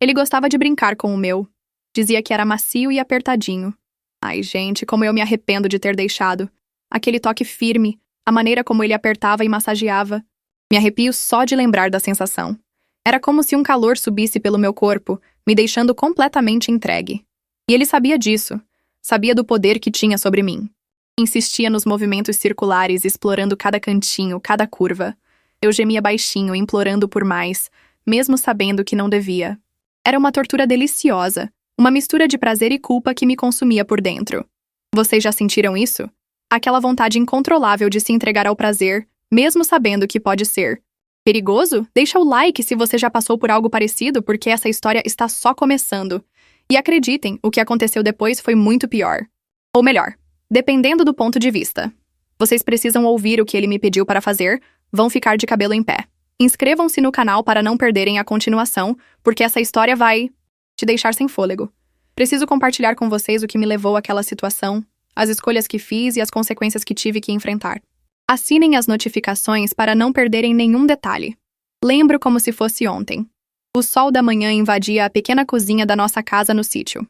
Ele gostava de brincar com o meu. Dizia que era macio e apertadinho. Ai, gente, como eu me arrependo de ter deixado. Aquele toque firme, a maneira como ele apertava e massageava. Me arrepio só de lembrar da sensação. Era como se um calor subisse pelo meu corpo, me deixando completamente entregue. E ele sabia disso. Sabia do poder que tinha sobre mim. Insistia nos movimentos circulares, explorando cada cantinho, cada curva. Eu gemia baixinho, implorando por mais, mesmo sabendo que não devia. Era uma tortura deliciosa, uma mistura de prazer e culpa que me consumia por dentro. Vocês já sentiram isso? Aquela vontade incontrolável de se entregar ao prazer, mesmo sabendo que pode ser perigoso? Deixa o like se você já passou por algo parecido, porque essa história está só começando. E acreditem, o que aconteceu depois foi muito pior. Ou melhor, dependendo do ponto de vista. Vocês precisam ouvir o que ele me pediu para fazer, vão ficar de cabelo em pé. Inscrevam-se no canal para não perderem a continuação, porque essa história vai te deixar sem fôlego. Preciso compartilhar com vocês o que me levou àquela situação, as escolhas que fiz e as consequências que tive que enfrentar. Assinem as notificações para não perderem nenhum detalhe. Lembro como se fosse ontem. O sol da manhã invadia a pequena cozinha da nossa casa no sítio.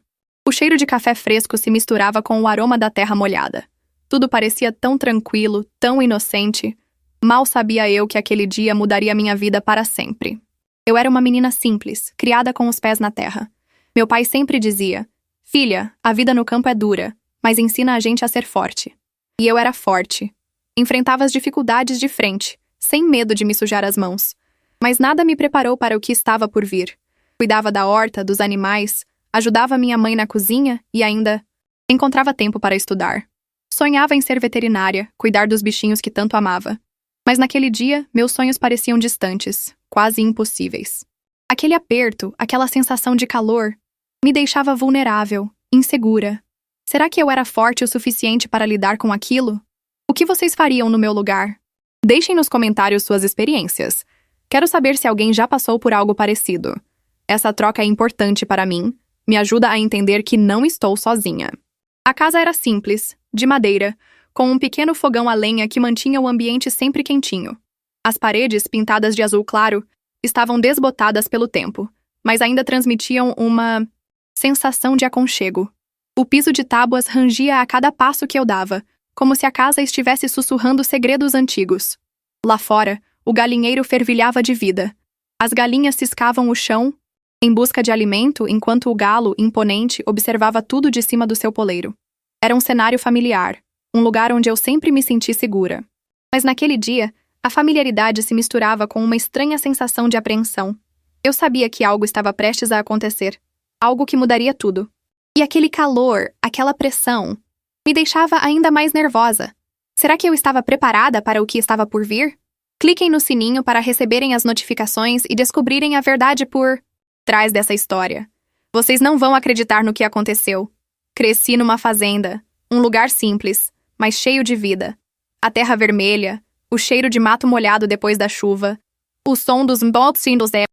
O cheiro de café fresco se misturava com o aroma da terra molhada. Tudo parecia tão tranquilo, tão inocente. Mal sabia eu que aquele dia mudaria minha vida para sempre. Eu era uma menina simples, criada com os pés na terra. Meu pai sempre dizia: "Filha, a vida no campo é dura, mas ensina a gente a ser forte." E eu era forte. Enfrentava as dificuldades de frente, sem medo de me sujar as mãos. Mas nada me preparou para o que estava por vir. Cuidava da horta, dos animais, ajudava minha mãe na cozinha e ainda encontrava tempo para estudar. Sonhava em ser veterinária, cuidar dos bichinhos que tanto amava. Mas naquele dia, meus sonhos pareciam distantes, quase impossíveis. Aquele aperto, aquela sensação de calor, me deixava vulnerável, insegura. Será que eu era forte o suficiente para lidar com aquilo? O que vocês fariam no meu lugar? Deixem nos comentários suas experiências. Quero saber se alguém já passou por algo parecido. Essa troca é importante para mim, me ajuda a entender que não estou sozinha. A casa era simples, de madeira, com um pequeno fogão a lenha que mantinha o ambiente sempre quentinho. As paredes, pintadas de azul claro, estavam desbotadas pelo tempo, mas ainda transmitiam uma sensação de aconchego. O piso de tábuas rangia a cada passo que eu dava, como se a casa estivesse sussurrando segredos antigos. Lá fora, o galinheiro fervilhava de vida. As galinhas ciscavam o chão em busca de alimento, enquanto o galo, imponente, observava tudo de cima do seu poleiro. Era um cenário familiar, um lugar onde eu sempre me senti segura. Mas naquele dia, a familiaridade se misturava com uma estranha sensação de apreensão. Eu sabia que algo estava prestes a acontecer, algo que mudaria tudo. E aquele calor, aquela pressão, me deixava ainda mais nervosa. Será que eu estava preparada para o que estava por vir? Cliquem no sininho para receberem as notificações e descobrirem a verdade por trás dessa história. Vocês não vão acreditar no que aconteceu. Cresci numa fazenda, um lugar simples, mas cheio de vida. A terra vermelha, o cheiro de mato molhado depois da chuva, o som dos botinhos e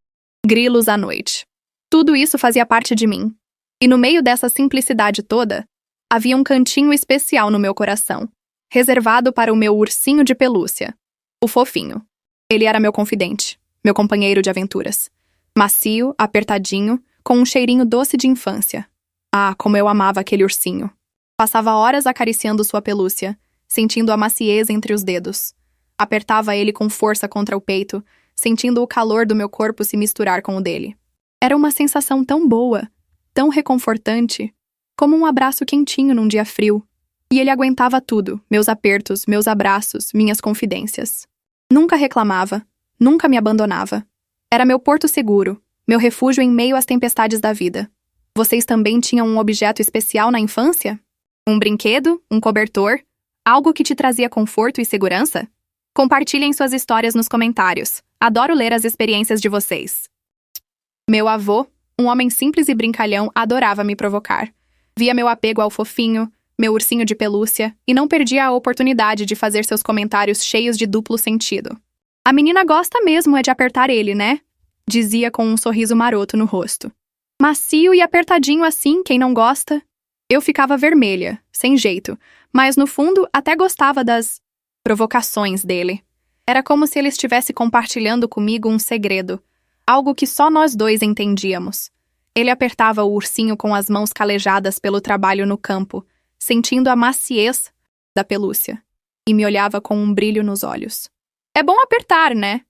grilos à noite. Tudo isso fazia parte de mim. E no meio dessa simplicidade toda, havia um cantinho especial no meu coração, reservado para o meu ursinho de pelúcia, o fofinho. Ele era meu confidente, meu companheiro de aventuras. Macio, apertadinho, com um cheirinho doce de infância. Ah, como eu amava aquele ursinho. Passava horas acariciando sua pelúcia, sentindo a maciez entre os dedos. Apertava ele com força contra o peito, sentindo o calor do meu corpo se misturar com o dele. Era uma sensação tão boa, tão reconfortante, como um abraço quentinho num dia frio. E ele aguentava tudo, meus apertos, meus abraços, minhas confidências. Nunca reclamava, nunca me abandonava. Era meu porto seguro, meu refúgio em meio às tempestades da vida. Vocês também tinham um objeto especial na infância? Um brinquedo? Um cobertor? Algo que te trazia conforto e segurança? Compartilhem suas histórias nos comentários. Adoro ler as experiências de vocês. Meu avô, um homem simples e brincalhão, adorava me provocar. Via meu apego ao fofinho, meu ursinho de pelúcia, e não perdia a oportunidade de fazer seus comentários cheios de duplo sentido. "A menina gosta mesmo é de apertar ele, né?" dizia com um sorriso maroto no rosto. Macio e apertadinho assim, quem não gosta? Eu ficava vermelha, sem jeito, mas no fundo até gostava das provocações dele. Era como se ele estivesse compartilhando comigo um segredo, algo que só nós dois entendíamos. Ele apertava o ursinho com as mãos calejadas pelo trabalho no campo, sentindo a maciez da pelúcia, e me olhava com um brilho nos olhos. É bom apertar, né?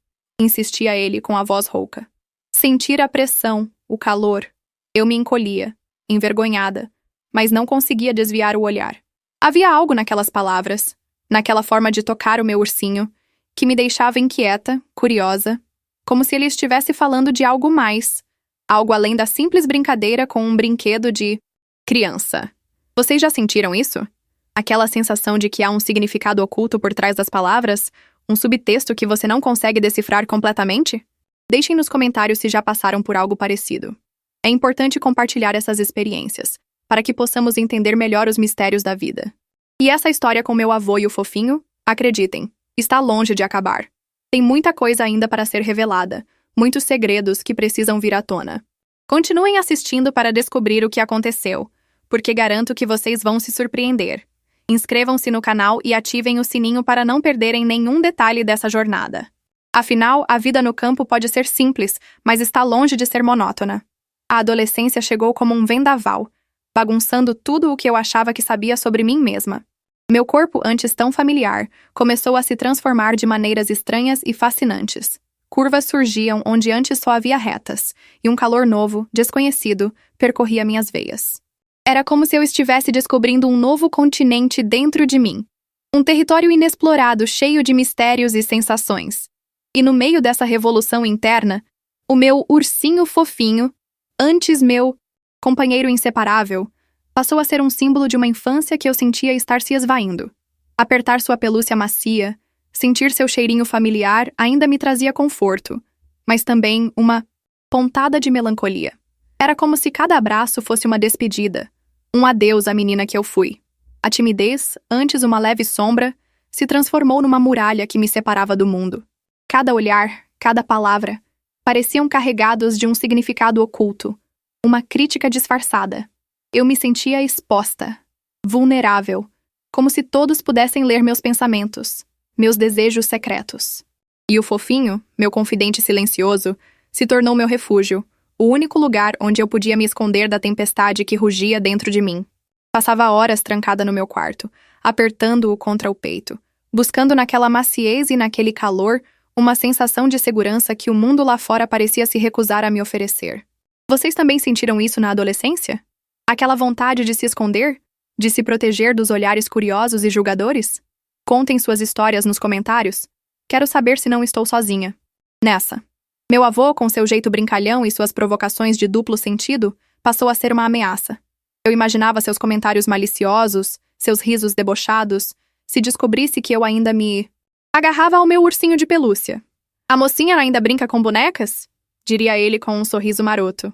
Insistia ele com a voz rouca. Sentir a pressão, o calor. Eu me encolhia, envergonhada, mas não conseguia desviar o olhar. Havia algo naquelas palavras, naquela forma de tocar o meu ursinho, que me deixava inquieta, curiosa, como se ele estivesse falando de algo mais, algo além da simples brincadeira com um brinquedo de criança. Vocês já sentiram isso? Aquela sensação de que há um significado oculto por trás das palavras, um subtexto que você não consegue decifrar completamente? Deixem nos comentários se já passaram por algo parecido. É importante compartilhar essas experiências, para que possamos entender melhor os mistérios da vida. E essa história com meu avô e o fofinho, acreditem, está longe de acabar. Tem muita coisa ainda para ser revelada, muitos segredos que precisam vir à tona. Continuem assistindo para descobrir o que aconteceu, porque garanto que vocês vão se surpreender. Inscrevam-se no canal e ativem o sininho para não perderem nenhum detalhe dessa jornada. Afinal, a vida no campo pode ser simples, mas está longe de ser monótona. A adolescência chegou como um vendaval, bagunçando tudo o que eu achava que sabia sobre mim mesma. Meu corpo, antes tão familiar, começou a se transformar de maneiras estranhas e fascinantes. Curvas surgiam onde antes só havia retas, e um calor novo, desconhecido, percorria minhas veias. Era como se eu estivesse descobrindo um novo continente dentro de mim. Um território inexplorado, cheio de mistérios e sensações. E no meio dessa revolução interna, o meu ursinho fofinho, antes meu companheiro inseparável, passou a ser um símbolo de uma infância que eu sentia estar se esvaindo. Apertar sua pelúcia macia, sentir seu cheirinho familiar ainda me trazia conforto, mas também uma pontada de melancolia. Era como se cada abraço fosse uma despedida, um adeus à menina que eu fui. A timidez, antes uma leve sombra, se transformou numa muralha que me separava do mundo. Cada olhar, cada palavra, pareciam carregados de um significado oculto, uma crítica disfarçada. Eu me sentia exposta, vulnerável, como se todos pudessem ler meus pensamentos, meus desejos secretos. E o fofinho, meu confidente silencioso, se tornou meu refúgio, o único lugar onde eu podia me esconder da tempestade que rugia dentro de mim. Passava horas trancada no meu quarto, apertando-o contra o peito, buscando naquela maciez e naquele calor uma sensação de segurança que o mundo lá fora parecia se recusar a me oferecer. Vocês também sentiram isso na adolescência? Aquela vontade de se esconder? De se proteger dos olhares curiosos e julgadores? Contem suas histórias nos comentários. Quero saber se não estou sozinha. Nessa. Meu avô, com seu jeito brincalhão e suas provocações de duplo sentido, passou a ser uma ameaça. Eu imaginava seus comentários maliciosos, seus risos debochados, se descobrisse que eu ainda me agarrava ao meu ursinho de pelúcia. A mocinha ainda brinca com bonecas? Diria ele com um sorriso maroto.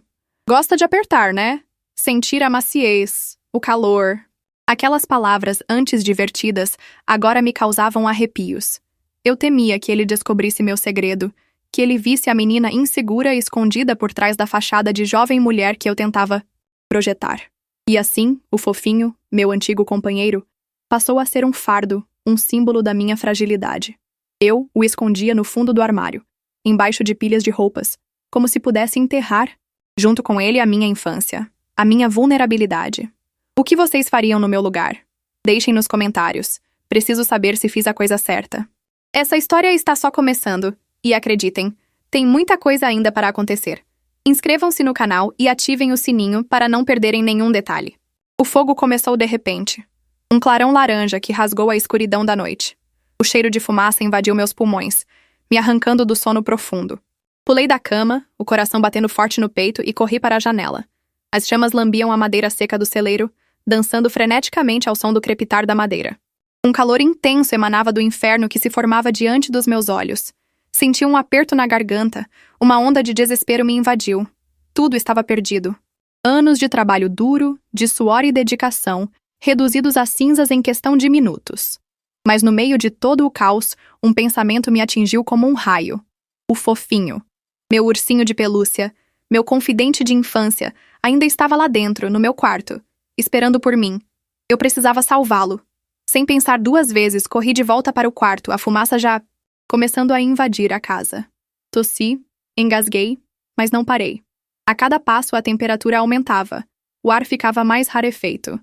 Gosta de apertar, né? Sentir a maciez, o calor. Aquelas palavras antes divertidas agora me causavam arrepios. Eu temia que ele descobrisse meu segredo, que ele visse a menina insegura e escondida por trás da fachada de jovem mulher que eu tentava projetar. E assim, o fofinho, meu antigo companheiro, passou a ser um fardo, um símbolo da minha fragilidade. Eu o escondia no fundo do armário, embaixo de pilhas de roupas, como se pudesse enterrar, junto com ele, a minha infância, a minha vulnerabilidade. O que vocês fariam no meu lugar? Deixem nos comentários. Preciso saber se fiz a coisa certa. Essa história está só começando, e acreditem, tem muita coisa ainda para acontecer. Inscrevam-se no canal e ativem o sininho para não perderem nenhum detalhe. O fogo começou de repente. Um clarão laranja que rasgou a escuridão da noite. O cheiro de fumaça invadiu meus pulmões, me arrancando do sono profundo. Pulei da cama, o coração batendo forte no peito, e corri para a janela. As chamas lambiam a madeira seca do celeiro, dançando freneticamente ao som do crepitar da madeira. Um calor intenso emanava do inferno que se formava diante dos meus olhos. Senti um aperto na garganta, uma onda de desespero me invadiu. Tudo estava perdido. Anos de trabalho duro, de suor e dedicação, reduzidos a cinzas em questão de minutos. Mas no meio de todo o caos, um pensamento me atingiu como um raio. O fofinho. Meu ursinho de pelúcia, meu confidente de infância, ainda estava lá dentro, no meu quarto, esperando por mim. Eu precisava salvá-lo. Sem pensar duas vezes, corri de volta para o quarto, a fumaça já começando a invadir a casa. Tossi, engasguei, mas não parei. A cada passo a temperatura aumentava. O ar ficava mais rarefeito.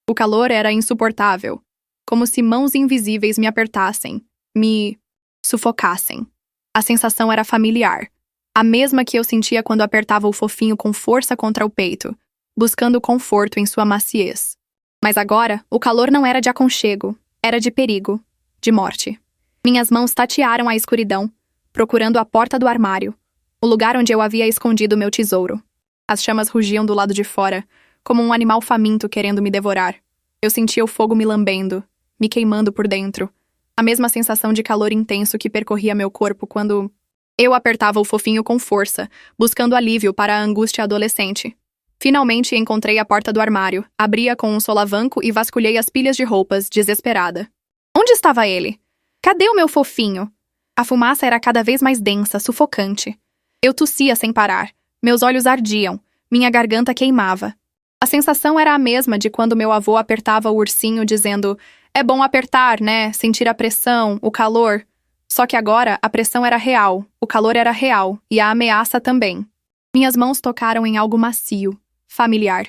O calor era insuportável, como se mãos invisíveis me apertassem, me sufocassem. A sensação era familiar, a mesma que eu sentia quando apertava o fofinho com força contra o peito, buscando conforto em sua maciez. Mas agora, o calor não era de aconchego, era de perigo, de morte. Minhas mãos tatearam a escuridão, procurando a porta do armário, o lugar onde eu havia escondido meu tesouro. As chamas rugiam do lado de fora, como um animal faminto querendo me devorar. Eu sentia o fogo me lambendo, me queimando por dentro. A mesma sensação de calor intenso que percorria meu corpo quando eu apertava o fofinho com força, buscando alívio para a angústia adolescente. Finalmente encontrei a porta do armário, abri-a com um solavanco e vasculhei as pilhas de roupas, desesperada. Onde estava ele? Cadê o meu fofinho? A fumaça era cada vez mais densa, sufocante. Eu tossia sem parar. Meus olhos ardiam. Minha garganta queimava. A sensação era a mesma de quando meu avô apertava o ursinho dizendo: "É bom apertar, né? Sentir a pressão, o calor." Só que agora a pressão era real, o calor era real e a ameaça também. Minhas mãos tocaram em algo macio, familiar.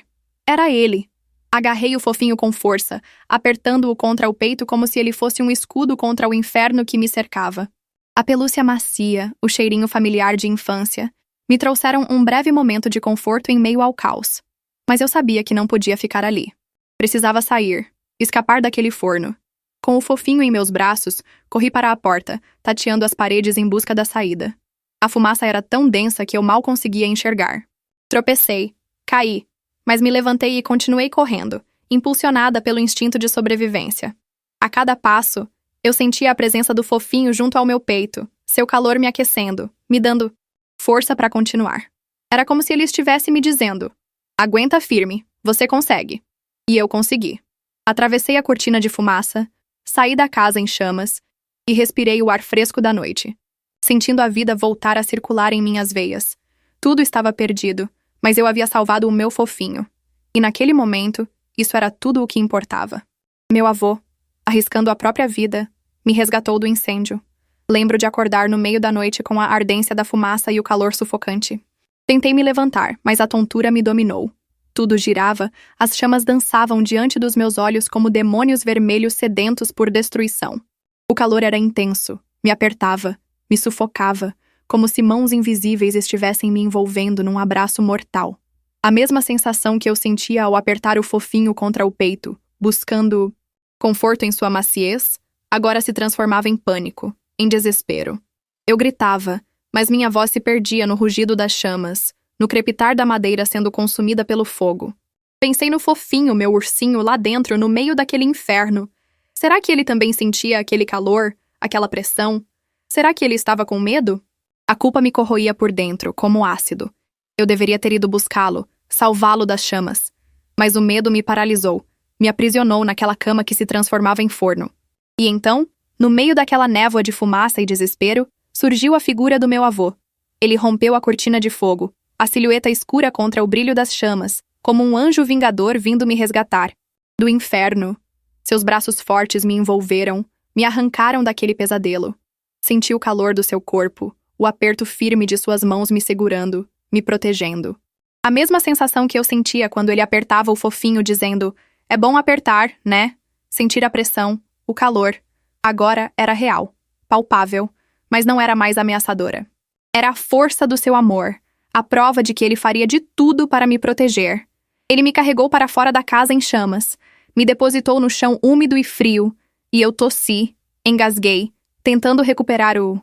Era ele. Agarrei o fofinho com força, apertando-o contra o peito como se ele fosse um escudo contra o inferno que me cercava. A pelúcia macia, o cheirinho familiar de infância, me trouxeram um breve momento de conforto em meio ao caos. Mas eu sabia que não podia ficar ali. Precisava sair, escapar daquele forno. Com o fofinho em meus braços, corri para a porta, tateando as paredes em busca da saída. A fumaça era tão densa que eu mal conseguia enxergar. Tropecei, caí, mas me levantei e continuei correndo, impulsionada pelo instinto de sobrevivência. A cada passo, eu sentia a presença do fofinho junto ao meu peito, seu calor me aquecendo, me dando força para continuar. Era como se ele estivesse me dizendo: "Aguenta firme, você consegue." E eu consegui. Atravessei a cortina de fumaça, saí da casa em chamas e respirei o ar fresco da noite, sentindo a vida voltar a circular em minhas veias. Tudo estava perdido, mas eu havia salvado o meu fofinho. E naquele momento, isso era tudo o que importava. Meu avô, arriscando a própria vida, me resgatou do incêndio. Lembro de acordar no meio da noite com a ardência da fumaça e o calor sufocante. Tentei me levantar, mas a tontura me dominou. Tudo girava, as chamas dançavam diante dos meus olhos como demônios vermelhos sedentos por destruição. O calor era intenso, me apertava, me sufocava, como se mãos invisíveis estivessem me envolvendo num abraço mortal. A mesma sensação que eu sentia ao apertar o fofinho contra o peito, buscando conforto em sua maciez, agora se transformava em pânico, em desespero. Eu gritava, mas minha voz se perdia no rugido das chamas, no crepitar da madeira sendo consumida pelo fogo. Pensei no fofinho, meu ursinho, lá dentro, no meio daquele inferno. Será que ele também sentia aquele calor, aquela pressão? Será que ele estava com medo? A culpa me corroía por dentro, como ácido. Eu deveria ter ido buscá-lo, salvá-lo das chamas. Mas o medo me paralisou, me aprisionou naquela cama que se transformava em forno. E então, no meio daquela névoa de fumaça e desespero, surgiu a figura do meu avô. Ele rompeu a cortina de fogo, a silhueta escura contra o brilho das chamas, como um anjo vingador vindo me resgatar. Do inferno. Seus braços fortes me envolveram, me arrancaram daquele pesadelo. Senti o calor do seu corpo, o aperto firme de suas mãos me segurando, me protegendo. A mesma sensação que eu sentia quando ele apertava o fofinho dizendo: "É bom apertar, né?" Sentir a pressão, o calor. Agora era real, palpável, mas não era mais ameaçadora. Era a força do seu amor, a prova de que ele faria de tudo para me proteger. Ele me carregou para fora da casa em chamas, me depositou no chão úmido e frio, e eu tossi, engasguei, tentando recuperar o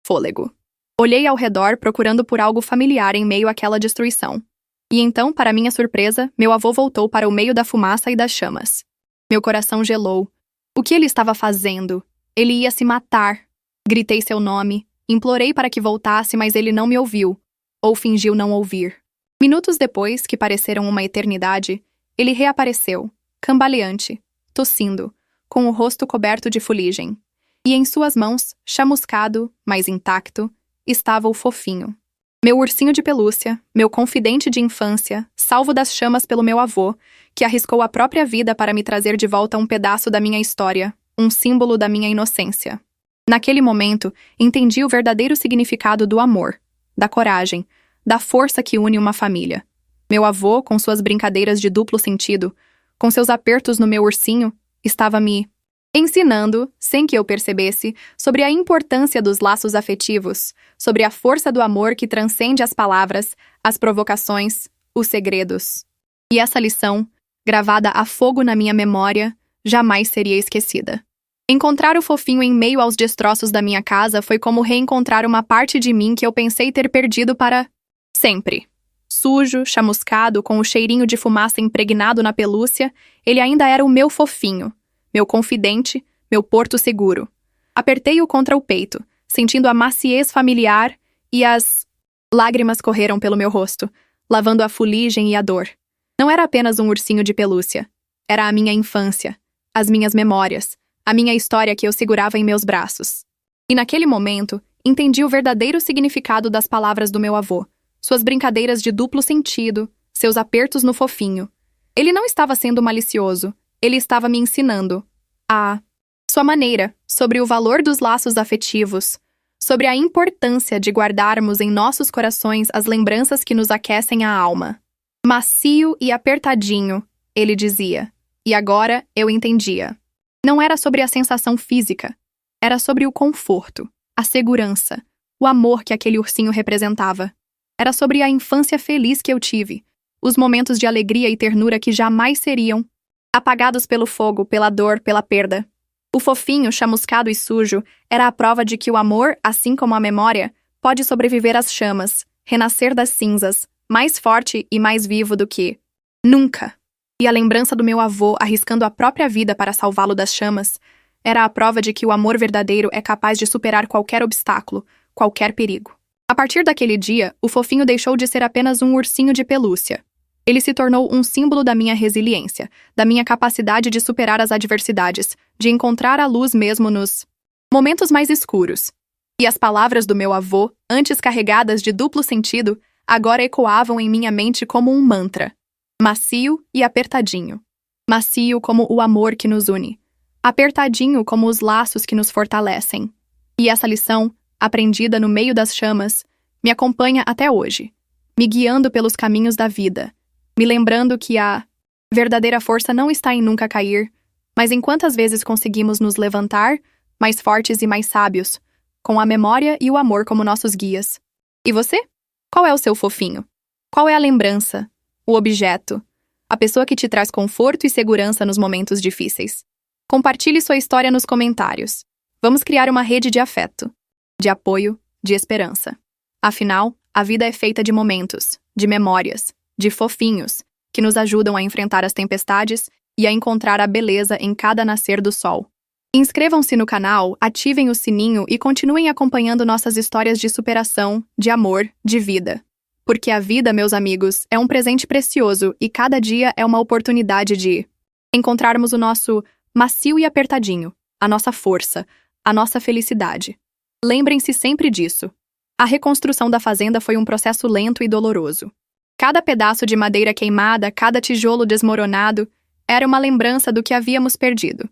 fôlego. Olhei ao redor procurando por algo familiar em meio àquela destruição. E então, para minha surpresa, meu avô voltou para o meio da fumaça e das chamas. Meu coração gelou. O que ele estava fazendo? Ele ia se matar. Gritei seu nome, implorei para que voltasse, mas ele não me ouviu, ou fingiu não ouvir. Minutos depois, que pareceram uma eternidade, ele reapareceu, cambaleante, tossindo, com o rosto coberto de fuligem. E em suas mãos, chamuscado, mas intacto, estava o fofinho. Meu ursinho de pelúcia, meu confidente de infância, salvo das chamas pelo meu avô, que arriscou a própria vida para me trazer de volta um pedaço da minha história, um símbolo da minha inocência. Naquele momento, entendi o verdadeiro significado do amor, da coragem, da força que une uma família. Meu avô, com suas brincadeiras de duplo sentido, com seus apertos no meu ursinho, estava me ensinando, sem que eu percebesse, sobre a importância dos laços afetivos, sobre a força do amor que transcende as palavras, as provocações, os segredos. E essa lição, gravada a fogo na minha memória, jamais seria esquecida. Encontrar o fofinho em meio aos destroços da minha casa foi como reencontrar uma parte de mim que eu pensei ter perdido para sempre. Sujo, chamuscado, com o cheirinho de fumaça impregnado na pelúcia, ele ainda era o meu fofinho, meu confidente, meu porto seguro. Apertei-o contra o peito, sentindo a maciez familiar, e as lágrimas correram pelo meu rosto, lavando a fuligem e a dor. Não era apenas um ursinho de pelúcia. Era a minha infância, as minhas memórias, a minha história que eu segurava em meus braços. E naquele momento, entendi o verdadeiro significado das palavras do meu avô, suas brincadeiras de duplo sentido, seus apertos no fofinho. Ele não estava sendo malicioso, ele estava me ensinando a sua maneira, sobre o valor dos laços afetivos, sobre a importância de guardarmos em nossos corações as lembranças que nos aquecem a alma. Macio e apertadinho, ele dizia, e agora eu entendia. Não era sobre a sensação física, era sobre o conforto, a segurança, o amor que aquele ursinho representava. Era sobre a infância feliz que eu tive, os momentos de alegria e ternura que jamais seriam apagados pelo fogo, pela dor, pela perda. O fofinho, chamuscado e sujo, era a prova de que o amor, assim como a memória, pode sobreviver às chamas, renascer das cinzas, mais forte e mais vivo do que nunca. E a lembrança do meu avô arriscando a própria vida para salvá-lo das chamas era a prova de que o amor verdadeiro é capaz de superar qualquer obstáculo, qualquer perigo. A partir daquele dia, o fofinho deixou de ser apenas um ursinho de pelúcia. Ele se tornou um símbolo da minha resiliência, da minha capacidade de superar as adversidades, de encontrar a luz mesmo nos momentos mais escuros. E as palavras do meu avô, antes carregadas de duplo sentido, agora ecoavam em minha mente como um mantra. Macio e apertadinho. Macio como o amor que nos une. Apertadinho como os laços que nos fortalecem. E essa lição, aprendida no meio das chamas, me acompanha até hoje, me guiando pelos caminhos da vida, me lembrando que a verdadeira força não está em nunca cair, mas em quantas vezes conseguimos nos levantar, mais fortes e mais sábios, com a memória e o amor como nossos guias. E você? Qual é o seu fofinho? Qual é a lembrança, o objeto, a pessoa que te traz conforto e segurança nos momentos difíceis? Compartilhe sua história nos comentários. Vamos criar uma rede de afeto, de apoio, de esperança. Afinal, a vida é feita de momentos, de memórias, de fofinhos, que nos ajudam a enfrentar as tempestades e a encontrar a beleza em cada nascer do sol. Inscrevam-se no canal, ativem o sininho e continuem acompanhando nossas histórias de superação, de amor, de vida. Porque a vida, meus amigos, é um presente precioso e cada dia é uma oportunidade de encontrarmos o nosso macio e apertadinho, a nossa força, a nossa felicidade. Lembrem-se sempre disso. A reconstrução da fazenda foi um processo lento e doloroso. Cada pedaço de madeira queimada, cada tijolo desmoronado, era uma lembrança do que havíamos perdido.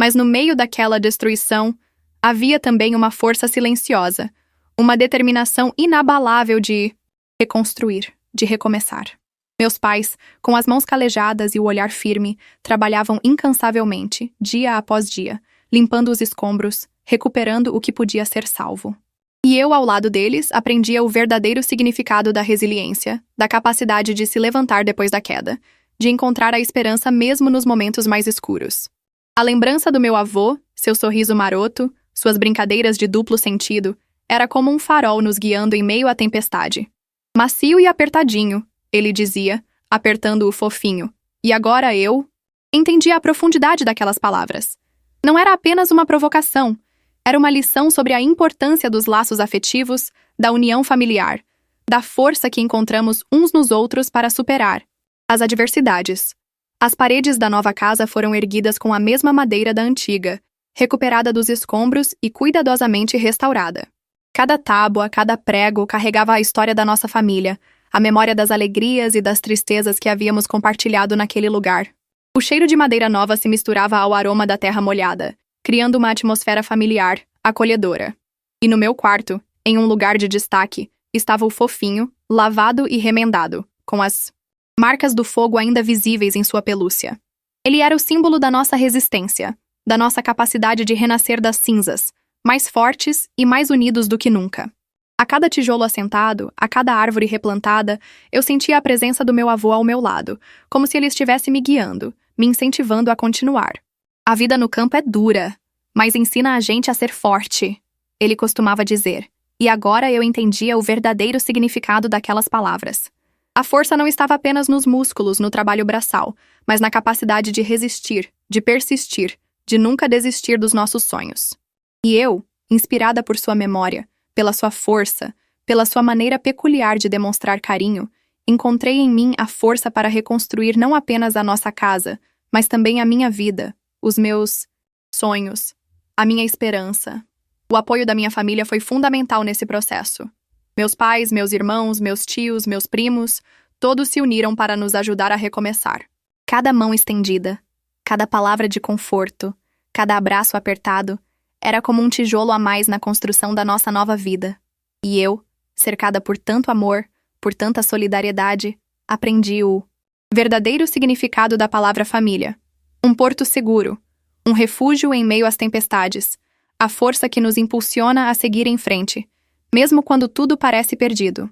Mas no meio daquela destruição, havia também uma força silenciosa, uma determinação inabalável de reconstruir, de recomeçar. Meus pais, com as mãos calejadas e o olhar firme, trabalhavam incansavelmente, dia após dia, limpando os escombros, recuperando o que podia ser salvo. E eu, ao lado deles, aprendia o verdadeiro significado da resiliência, da capacidade de se levantar depois da queda, de encontrar a esperança mesmo nos momentos mais escuros. A lembrança do meu avô, seu sorriso maroto, suas brincadeiras de duplo sentido, era como um farol nos guiando em meio à tempestade. Macio e apertadinho, ele dizia, apertando o fofinho. E agora eu entendia a profundidade daquelas palavras. Não era apenas uma provocação, era uma lição sobre a importância dos laços afetivos, da união familiar, da força que encontramos uns nos outros para superar as adversidades. As paredes da nova casa foram erguidas com a mesma madeira da antiga, recuperada dos escombros e cuidadosamente restaurada. Cada tábua, cada prego carregava a história da nossa família, a memória das alegrias e das tristezas que havíamos compartilhado naquele lugar. O cheiro de madeira nova se misturava ao aroma da terra molhada, criando uma atmosfera familiar, acolhedora. E no meu quarto, em um lugar de destaque, estava o fofinho, lavado e remendado, com as marcas do fogo ainda visíveis em sua pelúcia. Ele era o símbolo da nossa resistência, da nossa capacidade de renascer das cinzas, mais fortes e mais unidos do que nunca. A cada tijolo assentado, a cada árvore replantada, eu sentia a presença do meu avô ao meu lado, como se ele estivesse me guiando, me incentivando a continuar. A vida no campo é dura, mas ensina a gente a ser forte, ele costumava dizer, e agora eu entendia o verdadeiro significado daquelas palavras. A força não estava apenas nos músculos, no trabalho braçal, mas na capacidade de resistir, de persistir, de nunca desistir dos nossos sonhos. E eu, inspirada por sua memória, pela sua força, pela sua maneira peculiar de demonstrar carinho, encontrei em mim a força para reconstruir não apenas a nossa casa, mas também a minha vida, os meus sonhos, a minha esperança. O apoio da minha família foi fundamental nesse processo. Meus pais, meus irmãos, meus tios, meus primos, todos se uniram para nos ajudar a recomeçar. Cada mão estendida, cada palavra de conforto, cada abraço apertado, era como um tijolo a mais na construção da nossa nova vida. E eu, cercada por tanto amor, por tanta solidariedade, aprendi o verdadeiro significado da palavra família. Um porto seguro, um refúgio em meio às tempestades, a força que nos impulsiona a seguir em frente, mesmo quando tudo parece perdido.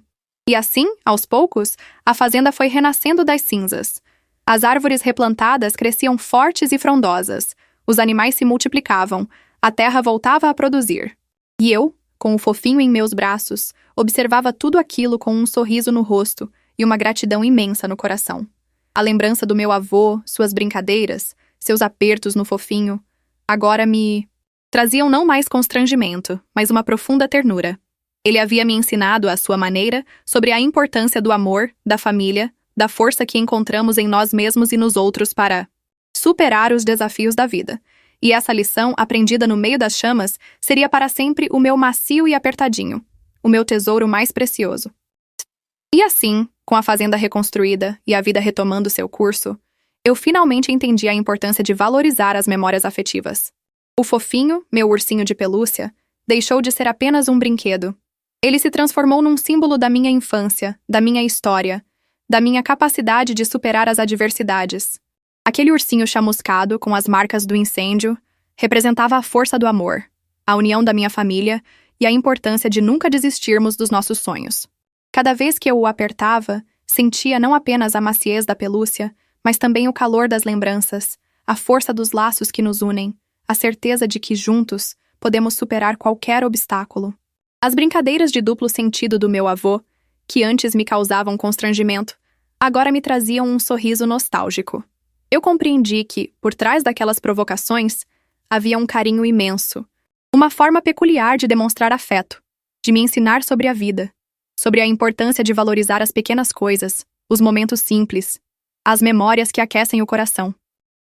E assim, aos poucos, a fazenda foi renascendo das cinzas. As árvores replantadas cresciam fortes e frondosas, os animais se multiplicavam, a terra voltava a produzir. E eu, com o fofinho em meus braços, observava tudo aquilo com um sorriso no rosto e uma gratidão imensa no coração. A lembrança do meu avô, suas brincadeiras, seus apertos no fofinho, agora me traziam não mais constrangimento, mas uma profunda ternura. Ele havia me ensinado, à sua maneira, sobre a importância do amor, da família, da força que encontramos em nós mesmos e nos outros para superar os desafios da vida. E essa lição, aprendida no meio das chamas, seria para sempre o meu macio e apertadinho, o meu tesouro mais precioso. E assim, com a fazenda reconstruída e a vida retomando seu curso, eu finalmente entendi a importância de valorizar as memórias afetivas. O fofinho, meu ursinho de pelúcia, deixou de ser apenas um brinquedo. Ele se transformou num símbolo da minha infância, da minha história, da minha capacidade de superar as adversidades. Aquele ursinho chamuscado, com as marcas do incêndio, representava a força do amor, a união da minha família e a importância de nunca desistirmos dos nossos sonhos. Cada vez que eu o apertava, sentia não apenas a maciez da pelúcia, mas também o calor das lembranças, a força dos laços que nos unem, a certeza de que, juntos, podemos superar qualquer obstáculo. As brincadeiras de duplo sentido do meu avô, que antes me causavam constrangimento, agora me traziam um sorriso nostálgico. Eu compreendi que, por trás daquelas provocações, havia um carinho imenso, uma forma peculiar de demonstrar afeto, de me ensinar sobre a vida, sobre a importância de valorizar as pequenas coisas, os momentos simples, as memórias que aquecem o coração.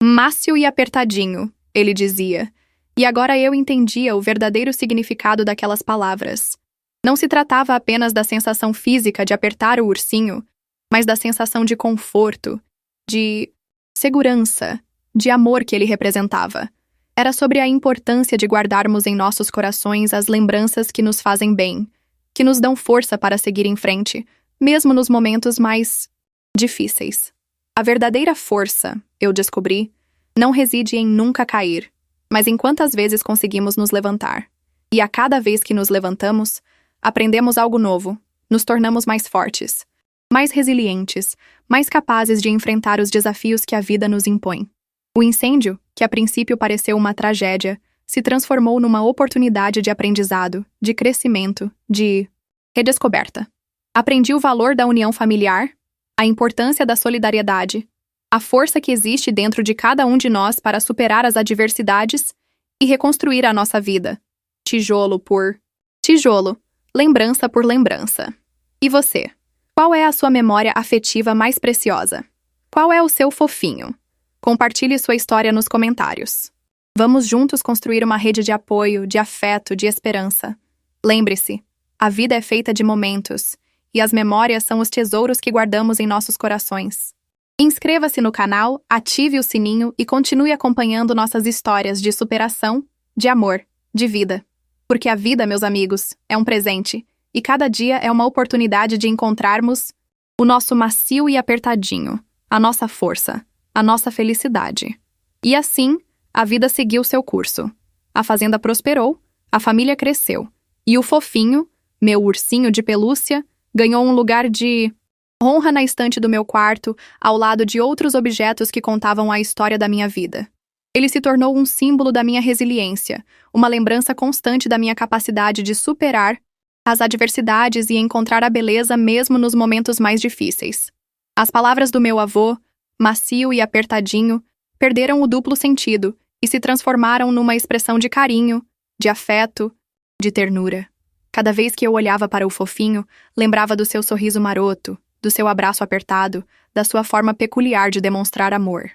Mácio e apertadinho, ele dizia, e agora eu entendia o verdadeiro significado daquelas palavras. Não se tratava apenas da sensação física de apertar o ursinho, mas da sensação de conforto, de segurança, de amor que ele representava. Era sobre a importância de guardarmos em nossos corações as lembranças que nos fazem bem, que nos dão força para seguir em frente, mesmo nos momentos mais difíceis. A verdadeira força, eu descobri, não reside em nunca cair, mas em quantas vezes conseguimos nos levantar. E a cada vez que nos levantamos, aprendemos algo novo, nos tornamos mais fortes, mais resilientes, mais capazes de enfrentar os desafios que a vida nos impõe. O incêndio, que a princípio pareceu uma tragédia, se transformou numa oportunidade de aprendizado, de crescimento, de redescoberta. Aprendi o valor da união familiar, a importância da solidariedade, a força que existe dentro de cada um de nós para superar as adversidades e reconstruir a nossa vida, tijolo por tijolo, lembrança por lembrança. E você? Qual é a sua memória afetiva mais preciosa? Qual é o seu fofinho? Compartilhe sua história nos comentários. Vamos juntos construir uma rede de apoio, de afeto, de esperança. Lembre-se, a vida é feita de momentos, e as memórias são os tesouros que guardamos em nossos corações. Inscreva-se no canal, ative o sininho e continue acompanhando nossas histórias de superação, de amor, de vida. Porque a vida, meus amigos, é um presente, e cada dia é uma oportunidade de encontrarmos o nosso macio e apertadinho, a nossa força, a nossa felicidade. E assim, a vida seguiu seu curso. A fazenda prosperou, a família cresceu, e o fofinho, meu ursinho de pelúcia, ganhou um lugar de honra na estante do meu quarto, ao lado de outros objetos que contavam a história da minha vida. Ele se tornou um símbolo da minha resiliência, uma lembrança constante da minha capacidade de superar as adversidades e encontrar a beleza mesmo nos momentos mais difíceis. As palavras do meu avô, macio e apertadinho, perderam o duplo sentido e se transformaram numa expressão de carinho, de afeto, de ternura. Cada vez que eu olhava para o fofinho, lembrava do seu sorriso maroto, do seu abraço apertado, da sua forma peculiar de demonstrar amor.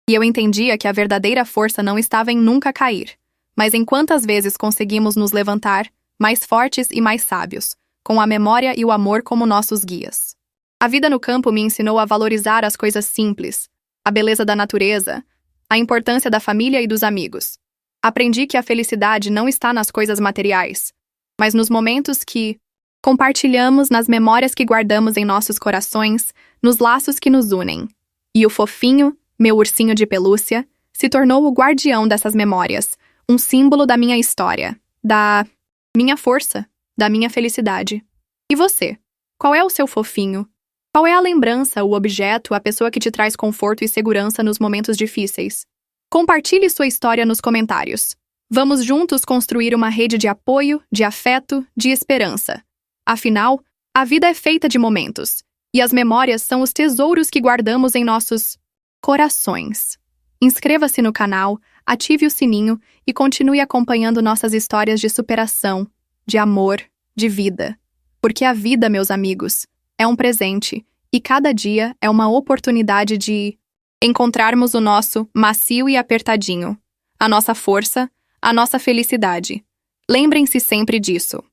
E eu entendia que a verdadeira força não estava em nunca cair, mas em quantas vezes conseguimos nos levantar, mais fortes e mais sábios, com a memória e o amor como nossos guias. A vida no campo me ensinou a valorizar as coisas simples, a beleza da natureza, a importância da família e dos amigos. Aprendi que a felicidade não está nas coisas materiais, mas nos momentos que compartilhamos, nas memórias que guardamos em nossos corações, nos laços que nos unem. E o fofinho, meu ursinho de pelúcia, se tornou o guardião dessas memórias, um símbolo da minha história, da minha força, da minha felicidade. E você? Qual é o seu fofinho? Qual é a lembrança, o objeto, a pessoa que te traz conforto e segurança nos momentos difíceis? Compartilhe sua história nos comentários. Vamos juntos construir uma rede de apoio, de afeto, de esperança. Afinal, a vida é feita de momentos, e as memórias são os tesouros que guardamos em nossos corações. Inscreva-se no canal, ative o sininho e continue acompanhando nossas histórias de superação, de amor, de vida. Porque a vida, meus amigos, é um presente, e cada dia é uma oportunidade de encontrarmos o nosso macio e apertadinho, a nossa força, a nossa felicidade. Lembrem-se sempre disso.